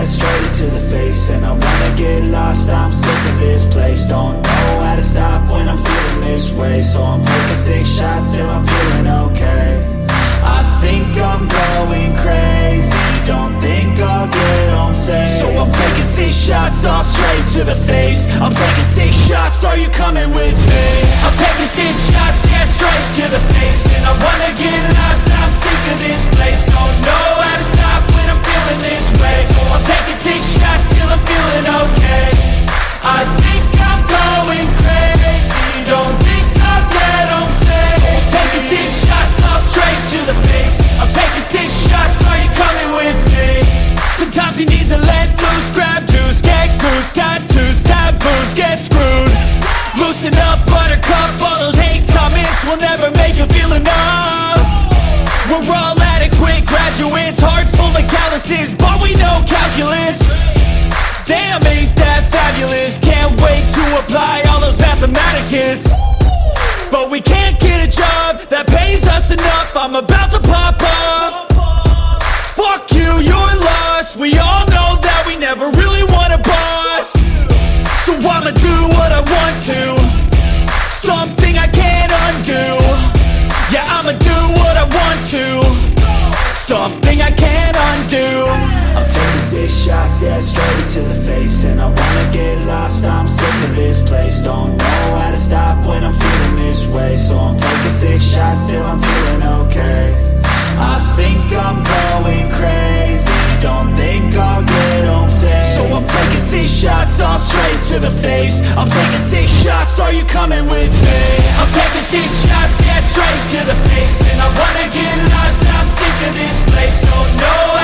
yeah, straight to the face. And I wanna get lost, I'm sick of this place. Don't know how to stop when I'm feeling this way. So I'm taking 6 shots till I'm feeling okay. I think I'm going crazy, don't think I'll get home safe. So I'm taking 6 shots all straight to the face. I'm taking 6 shots, are you coming with me? I'm taking 6 shots, yeah, straight to the face. And I wanna get lost, I'm sick of this place. Don't know how to stop when I'm feeling this way. So I'm taking 6 shots till I'm feeling okay. I think I'm going crazy, don't think I'll get home safe. So I'm taking 6 shots all straight to the face. I'm taking 6 shots, are you coming with me? Sometimes you need to let loose, grab juice, get goose, tattoos, taboos, get screwed. Loosen up, buttercup, all those hate comments will never make you feel enough. We're all adequate graduates, heart full of calluses, but we know calculus. Damn, ain't that fabulous? Can't wait to apply all those mathematicus. But we can't get a job that pays us enough. I'm about to pop up. Fuck you, you're lost. We all know that we never really want a boss. So I'ma do what I want to, something I can't undo. Yeah, I'ma do what I want to, something I can't undo. I'm taking 6 shots, yeah, straight to the face. And I wanna get lost, I'm sick of this place. Don't know how to stop when I'm feeling this way. So I'm taking 6 shots till I'm feeling okay. I think I'm going crazy, don't think I'll get home safe. So I'm taking 6 shots, all straight to the face. I'm taking 6 shots, are you coming with me? I'm taking 6 shots, yeah, straight to the face. And I wanna get lost, I'm sick of this place. Don't know